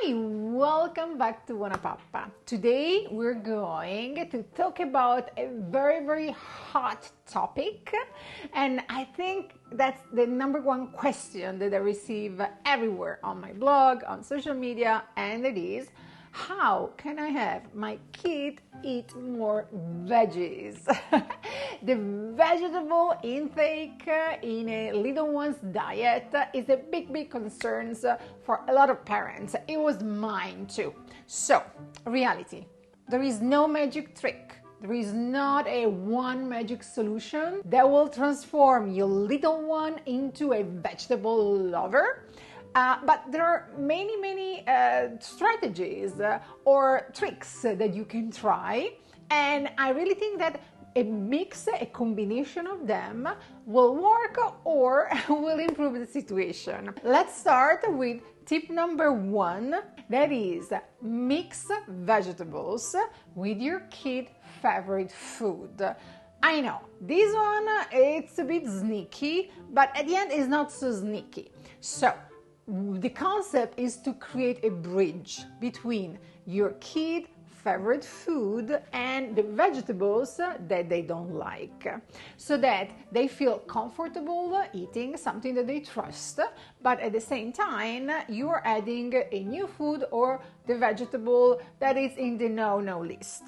Hi, welcome back to BuonaPappa. Today we're going to talk about a very hot topic, and I think that's the number one question that I receive everywhere on my blog, on social media, and it is, how can I have my kid eat more veggies? The vegetable intake in a little one's diet is a big concern for a lot of parents. It was mine too. So, reality, there is no magic trick. There is not a one magic solution that will transform your little one into a vegetable lover. But there are many strategies or tricks that you can try, and I really think that a combination of them will work or will improve the situation. Let's start with tip number 1, that is mix vegetables with your kid's favorite food. I know, this one, it's a bit sneaky, but at the end it's not so sneaky. So, the concept is to create a bridge between your kid's favorite food and the vegetables that they don't like, so that they feel comfortable eating something that they trust, but at the same time you are adding a new food or the vegetable that is in the no list.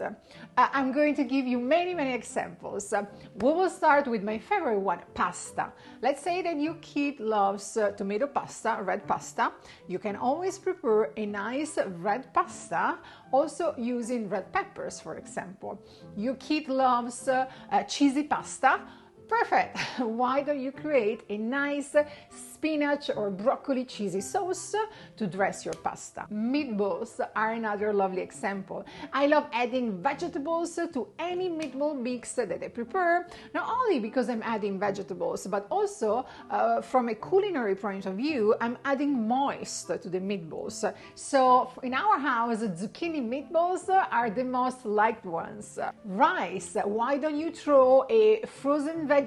I'm going to give you many examples. We will start with my favorite one, pasta. Let's say that your kid loves tomato pasta, red pasta. You can always prepare a nice red pasta, also using red peppers, for example. Your kid loves cheesy pasta. Perfect! Why don't you create a nice spinach or broccoli cheesy sauce to dress your pasta? Meatballs are another lovely example. I love adding vegetables to any meatball mix that I prepare, not only because I'm adding vegetables, but also from a culinary point of view, I'm adding moist to the meatballs. So in our house, zucchini meatballs are the most liked ones. Rice, why don't you throw a frozen veggies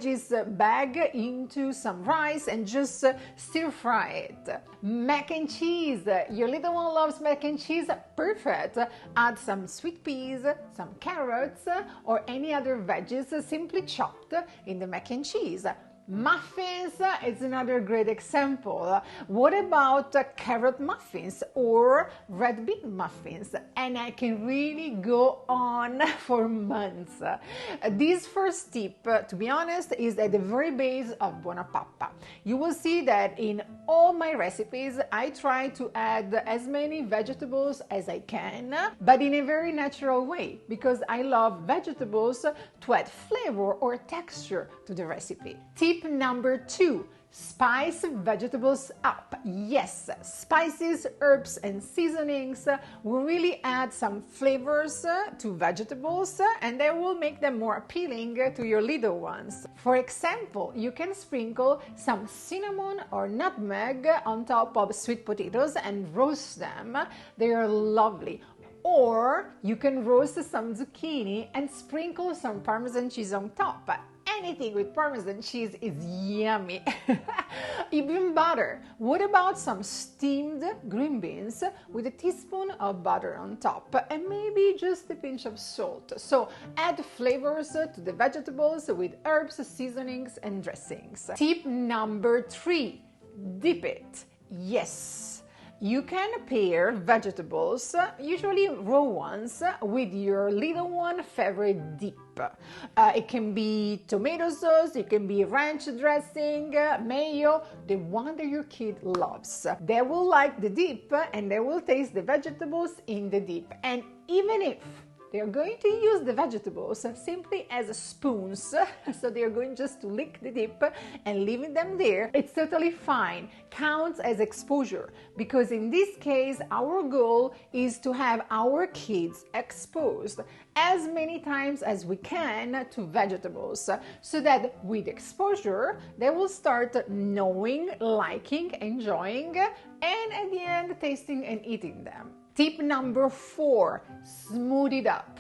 bag into some rice and just stir fry it? Mac and cheese, your little one loves mac and cheese, perfect. Add some sweet peas, some carrots, or any other veggies simply chopped in the mac and cheese. Muffins is another great example. What about carrot muffins or red bean muffins? And I can really go on for months. This first tip, to be honest, is at the very base of BuonaPappa. You will see that in all my recipes, I try to add as many vegetables as I can, but in a very natural way, because I love vegetables to add flavor or texture to the recipe. Tip number 2, spice vegetables up. Yes, spices, herbs, and seasonings will really add some flavors to vegetables, and they will make them more appealing to your little ones. For example, you can sprinkle some cinnamon or nutmeg on top of sweet potatoes and roast them. They are lovely. Or you can roast some zucchini and sprinkle some Parmesan cheese on top. Anything with Parmesan cheese is yummy. Even butter. What about some steamed green beans with a teaspoon of butter on top and maybe just a pinch of salt? So add flavors to the vegetables with herbs, seasonings, and dressings. Tip number 3, dip it. Yes. You can pair vegetables, usually raw ones, with your little one's favorite dip. It can be tomato sauce, it can be ranch dressing, mayo, the one that your kid loves. They will like the dip and they will taste the vegetables in the dip. And even if they are going to use the vegetables simply as spoons, so they are going just to lick the dip and leaving them there, it's totally fine. Counts as exposure, because in this case our goal is to have our kids exposed as many times as we can to vegetables, so that with exposure they will start knowing, liking, enjoying, and at the end tasting and eating them. Tip number 4, smoothie it up.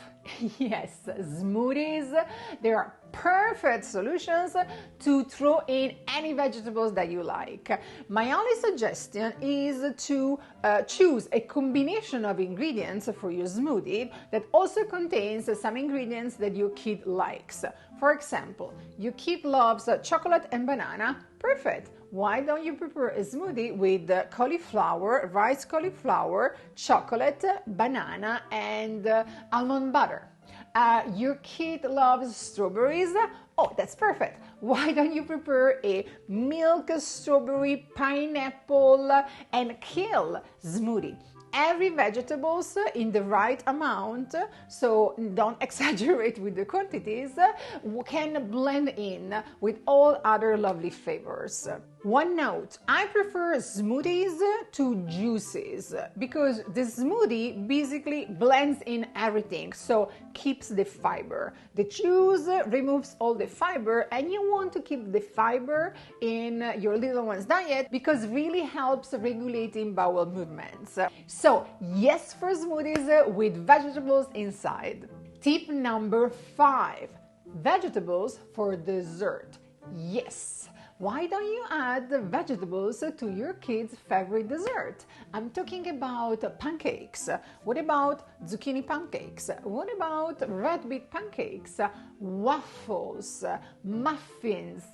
Yes, smoothies, they are perfect solutions to throw in any vegetables that you like. My only suggestion is to choose a combination of ingredients for your smoothie that also contains some ingredients that your kid likes. For example, your kid loves chocolate and banana, perfect. Why don't you prepare a smoothie with cauliflower, rice cauliflower, chocolate, banana, and almond butter? Your kid loves strawberries. Oh, that's perfect. Why don't you prepare a milk, strawberry, pineapple, and kale smoothie? Every vegetables in the right amount, so don't exaggerate with the quantities, can blend in with all other lovely flavors. One note, I prefer smoothies to juices because the smoothie basically blends in everything, so keeps the fiber. The juice removes all the fiber, and you want to keep the fiber in your little one's diet because really helps regulating bowel movements. So yes for smoothies with vegetables inside. Tip number 5, vegetables for dessert. Yes. Why don't you add vegetables to your kids' favorite dessert? I'm talking about pancakes. What about zucchini pancakes? What about red beet pancakes? Waffles, muffins.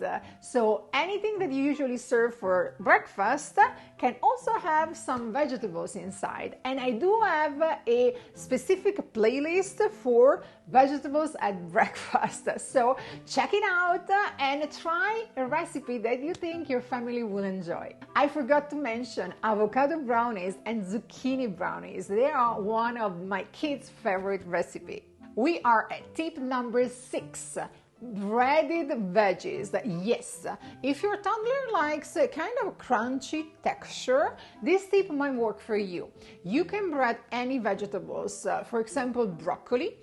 So anything that you usually serve for breakfast can also have some vegetables inside. And I do have a specific playlist for vegetables at breakfast. So check it out and try a recipe that you think your family will enjoy. I forgot to mention avocado brownies and zucchini brownies. They are one of my kids' favorite recipes. We are at tip number 6. Breaded veggies. Yes, if your toddler likes a kind of crunchy texture, this tip might work for you. You can bread any vegetables, for example broccoli,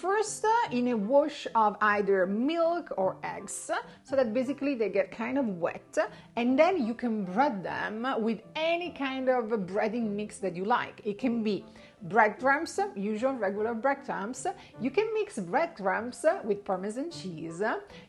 first in a wash of either milk or eggs, so that basically they get kind of wet, and then you can bread them with any kind of breading mix that you like. It can be breadcrumbs, usual regular breadcrumbs. You can mix breadcrumbs with Parmesan cheese.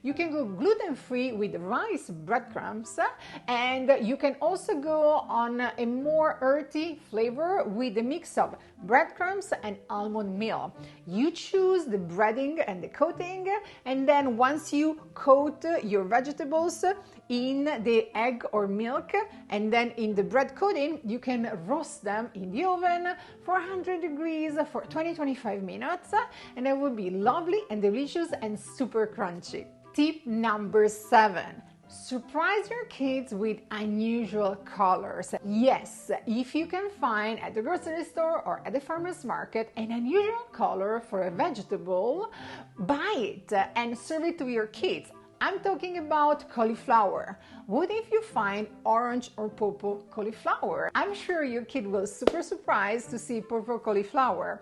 You can go gluten-free with rice breadcrumbs, and you can also go on a more earthy flavor with a mix of breadcrumbs and almond meal. You choose the breading and the coating, and then once you coat your vegetables in the egg or milk and then in the bread coating, you can roast them in the oven for 100 degrees for 20-25 minutes, and it will be lovely and delicious and super crunchy. Tip number 7. Surprise your kids with unusual colors. Yes, if you can find at the grocery store or at the farmer's market an unusual color for a vegetable, buy it and serve it to your kids. I'm talking about cauliflower. What if you find orange or purple cauliflower? I'm sure your kid will super surprised to see purple cauliflower.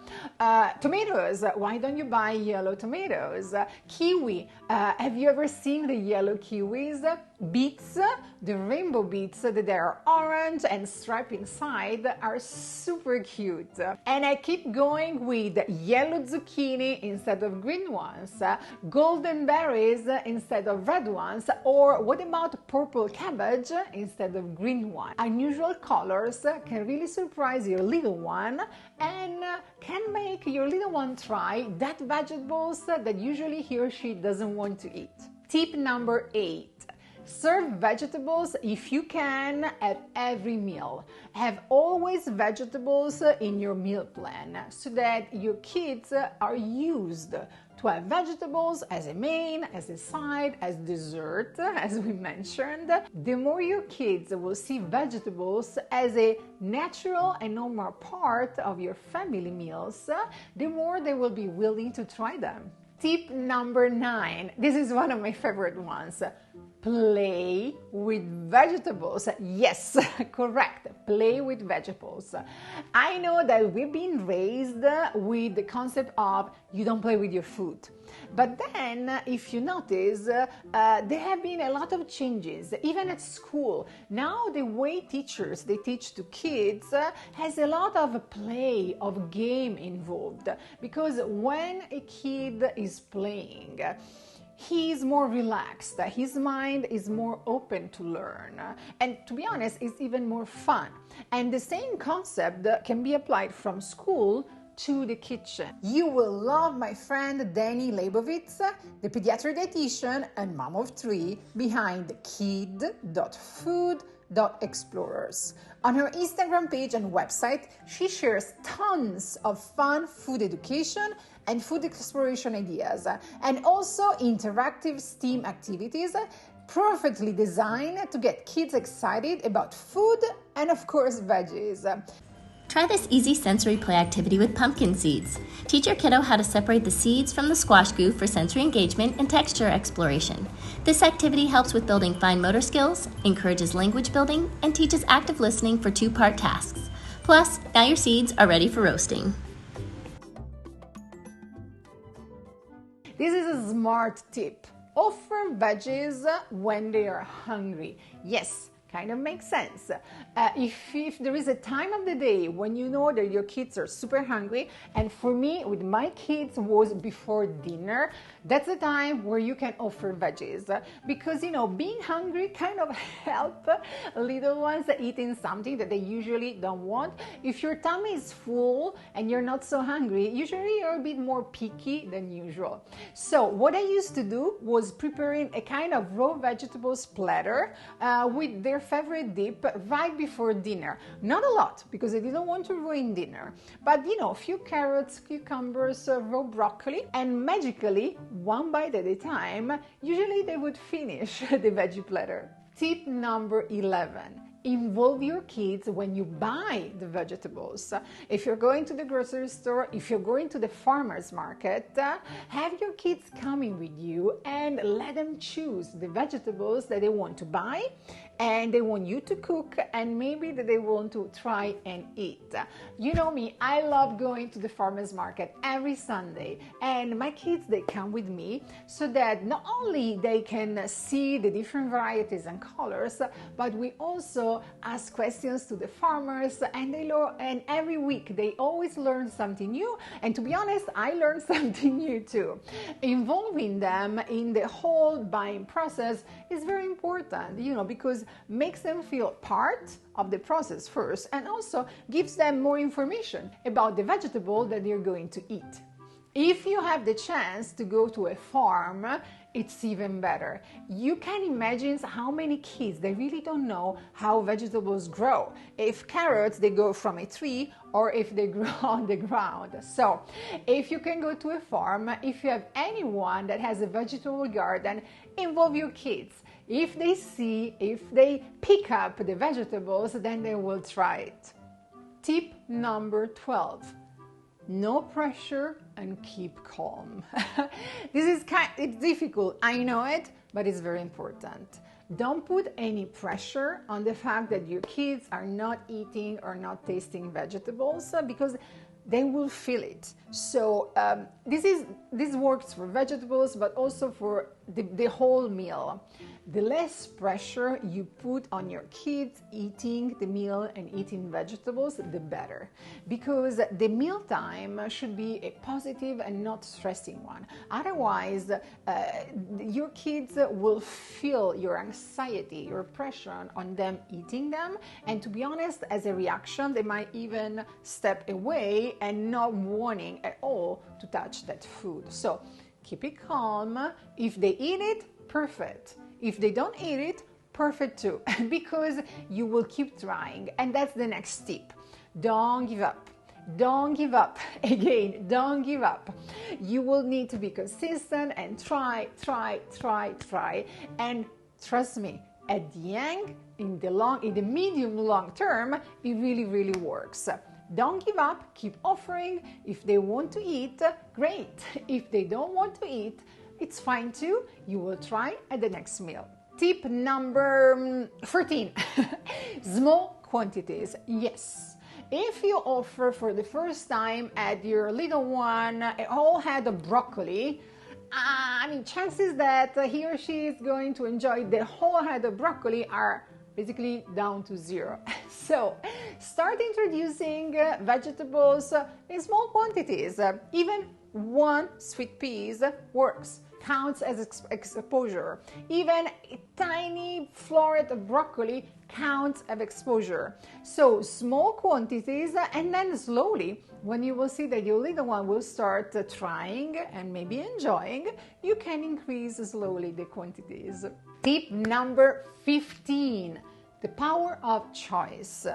Tomatoes, why don't you buy yellow tomatoes? Kiwi, have you ever seen the yellow kiwis? Beets, the rainbow beets that are orange and striped inside are super cute. And I keep going with yellow zucchini instead of green ones, golden berries instead of red ones, or what about purple cabbage instead of green one? Unusual colors can really surprise your little one and can make your little one try that vegetables that usually he or she doesn't want to eat. Tip number 8. Serve vegetables if you can at every meal. Have always vegetables in your meal plan so that your kids are used to have vegetables as a main, as a side, as dessert, as we mentioned. The more your kids will see vegetables as a natural and normal part of your family meals, the more they will be willing to try them. Tip number 9. This is one of my favorite ones. Play with vegetables. Yes, correct. Play with vegetables. I know that we've been raised with the concept of you don't play with your food. But then, if you notice, there have been a lot of changes, even at school. Now, the way teachers, they teach to kids has a lot of play, of game involved. Because when a kid is playing, he's more relaxed, his mind is more open to learn, and to be honest, it's even more fun. And the same concept can be applied from school to the kitchen. You will love my friend Danny Leibovitz, the pediatric dietitian and mom of 3 behind kid.food.explorers. On her Instagram page and website, she shares tons of fun food education and food exploration ideas, and also interactive STEAM activities perfectly designed to get kids excited about food and, of course, veggies. Try this easy sensory play activity with pumpkin seeds. Teach your kiddo how to separate the seeds from the squash goo for sensory engagement and texture exploration. This activity helps with building fine motor skills, encourages language building, and teaches active listening for 2-part tasks. Plus, now your seeds are ready for roasting. This is a smart tip. Offer veggies when they are hungry. Yes, kind of makes sense. If there is a time of the day when you know that your kids are super hungry, and for me, with my kids, was before dinner, that's the time where you can offer veggies. Because, being hungry kind of help little ones eating something that they usually don't want. If your tummy is full and you're not so hungry, usually you're a bit more picky than usual. So what I used to do was preparing a kind of raw vegetables platter with their favorite dip right before dinner. Not a lot, because I didn't want to ruin dinner, but a few carrots, cucumbers, raw broccoli, and magically, one bite at a time, usually they would finish the veggie platter. Tip number 11. Involve your kids when you buy the vegetables. If you're going to the grocery store, if you're going to the farmer's market, have your kids coming with you and let them choose the vegetables that they want to buy and they want you to cook, and maybe that they want to try and eat. You know me, I love going to the farmer's market every Sunday, and my kids, they come with me so that not only they can see the different varieties and colors, but we also ask questions to the farmers, and and every week they always learn something new, and to be honest, I learned something new too. Involving them in the whole buying process is very important, because makes them feel part of the process first, and also gives them more information about the vegetable that they're going to eat. If you have the chance to go to a farm, it's even better. You can imagine how many kids, they really don't know how vegetables grow. If carrots, they go from a tree, or if they grow on the ground. So if you can go to a farm, if you have anyone that has a vegetable garden, involve your kids. If they pick up the vegetables, then they will try it. Tip number 12. No pressure and keep calm. It's difficult, I know it, but it's very important. Don't put any pressure on the fact that your kids are not eating or not tasting vegetables, because they will feel it. So this works for vegetables, but also for the whole meal. The less pressure you put on your kids eating the meal and eating vegetables, the better. Because the mealtime should be a positive and not stressing one. Otherwise, your kids will feel your anxiety, your pressure on them eating them. And to be honest, as a reaction, they might even step away and not wanting at all to touch that food. So keep it calm. If they eat it, perfect. If they don't eat it, perfect too, because you will keep trying. And that's the next tip. Don't give up. Don't give up. Again, don't give up. You will need to be consistent and try. And trust me, at the end, in the medium long term, it really, really works. Don't give up, keep offering. If they want to eat, great. If they don't want to eat, it's fine too. You will try at the next meal. Tip number 14. Small quantities. Yes. If you offer for the first time at your little one a whole head of broccoli, chances that he or she is going to enjoy the whole head of broccoli are basically down to 0. So start introducing vegetables in small quantities. Even 1 sweet peas works. counts as exposure. Even a tiny floret of broccoli counts as exposure. So small quantities, and then slowly, when you will see that your little one will start trying and maybe enjoying, you can increase slowly the quantities. Tip number 15, the power of choice.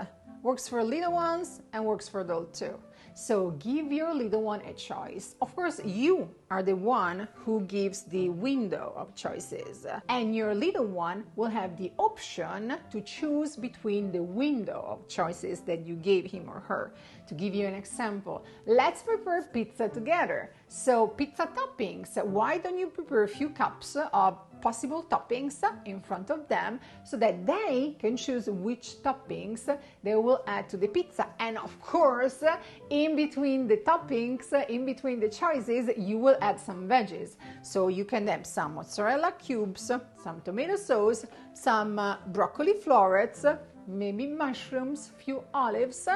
Works for little ones and works for adults too. So give your little one a choice. Of course, you are the one who gives the window of choices, and your little one will have the option to choose between the window of choices that you gave him or her. To give you an example, let's prepare pizza together. So pizza toppings, why don't you prepare a few cups of possible toppings in front of them so that they can choose which toppings they will add to the pizza. And of course, in between the toppings, in between the choices, you will add some veggies. So you can have some mozzarella cubes, some tomato sauce, some broccoli florets, maybe mushrooms, few olives,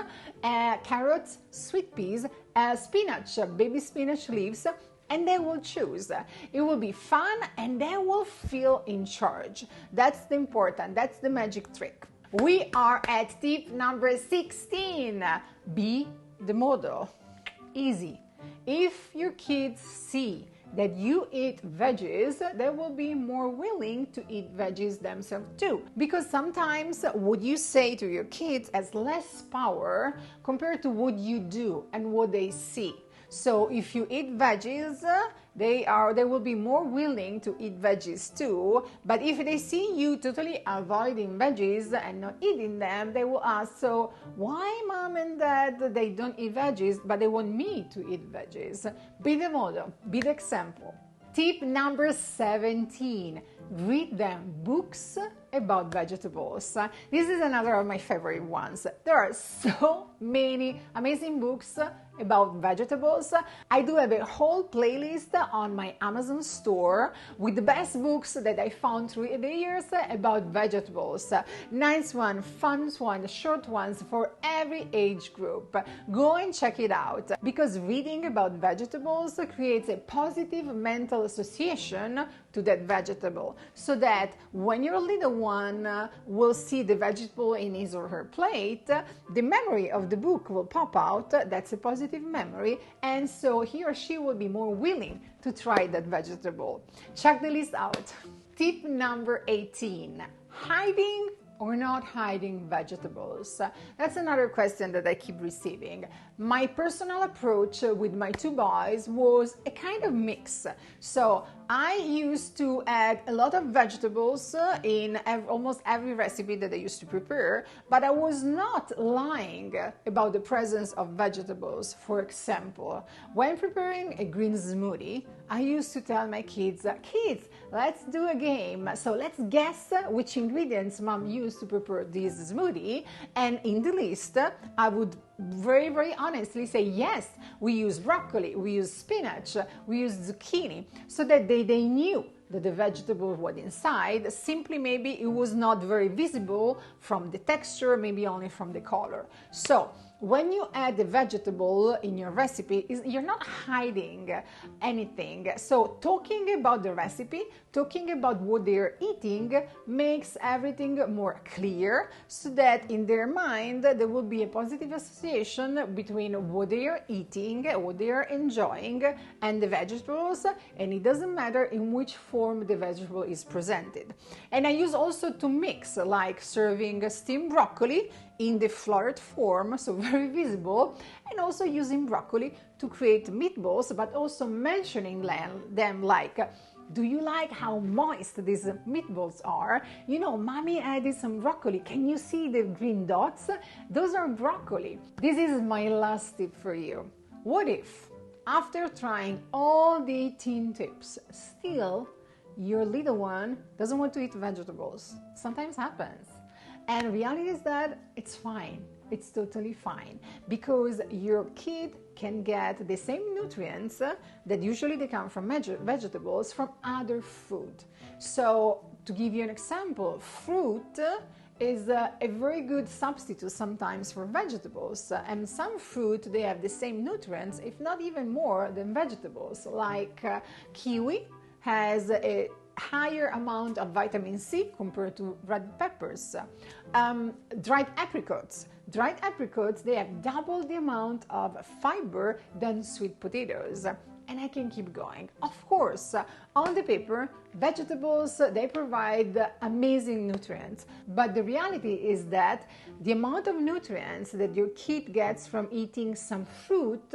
carrots, sweet peas, spinach, baby spinach leaves, and they will choose. It will be fun and they will feel in charge. That's the important, that's the magic trick. We are at tip number 16. Be the model. Easy. If your kids see that you eat veggies, they will be more willing to eat veggies themselves too. Because sometimes what you say to your kids has less power compared to what you do and what they see. So if you eat veggies, they will be more willing to eat veggies too. But if they see you totally avoiding veggies and not eating them, they will ask, so why mom and dad, they don't eat veggies, but they want me to eat veggies? Be the model, be the example. Tip number 17, read them books about vegetables. This is another of my favorite ones. There are so many amazing books about vegetables. I do have a whole playlist on my Amazon store with the best books that I found through the years about vegetables. Nice one, fun one, short ones for every age group. Go and check it out, because reading about vegetables creates a positive mental association to that vegetable, so that when your little one will see the vegetable in his or her plate, the memory of the book will pop out. That's a positive memory, and so he or she will be more willing to try that vegetable. Check the list out. Tip number 18, hiding or not hiding vegetables? That's another question that I keep receiving. My personal approach with my two boys was a kind of mix. So I used to add a lot of vegetables in almost every recipe that I used to prepare, but I was not lying about the presence of vegetables. For example, when preparing a green smoothie, I used to tell my kids, let's do a game. So let's guess which ingredients mom used to prepare this smoothie. And in the list, I would very, very honestly say, yes, we use broccoli, we use spinach, we use zucchini, so that they knew that the vegetable was inside. Simply maybe it was not very visible from the texture, maybe only from the color. So when you add the vegetable in your recipe, you're not hiding anything. So talking about the recipe, talking about what they're eating makes everything more clear, so that in their mind there will be a positive association between what they are eating, what they are enjoying, and the vegetables, and it doesn't matter in which form the vegetable is presented. And I use also to mix, like serving steamed broccoli in the floret form, so very visible, and also using broccoli to create meatballs, but also mentioning them like, do you like how moist these meatballs are? You know, mommy added some broccoli. Can you see the green dots? Those are broccoli. This is my last tip for you. What if, after trying all the 18 tips, still your little one doesn't want to eat vegetables? Sometimes happens. And reality is that it's fine. It's totally fine, because your kid can get the same nutrients that usually they come from vegetables from other food. So to give you an example, fruit is a very good substitute sometimes for vegetables, and some fruit, they have the same nutrients, if not even more, than vegetables, like kiwi, has a higher amount of vitamin C compared to red peppers. Dried apricots. Dried apricots, they have double the amount of fiber than sweet potatoes. And I can keep going. Of course, on the paper, vegetables, they provide amazing nutrients. But the reality is that the amount of nutrients that your kid gets from eating some fruit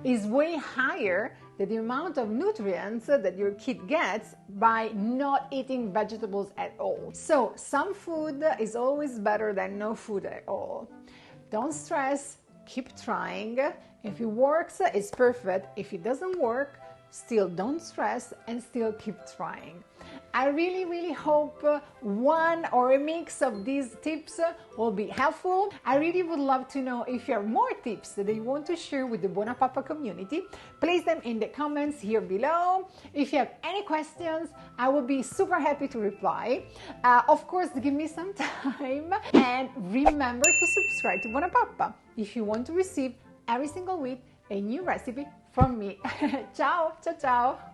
is way higher than the amount of nutrients that your kid gets by not eating vegetables at all. So some food is always better than no food at all. Don't stress. Keep trying. If it works, it's perfect. If it doesn't work, still don't stress and still keep trying. I really hope one or a mix of these tips will be helpful. I really would love to know if you have more tips that you want to share with the BuonaPappa community. Place them in the comments here below. If you have any questions, I will be super happy to reply. Of course, give me some time and remember to subscribe to BuonaPappa if you want to receive every single week a new recipe from me. Ciao, ciao, ciao.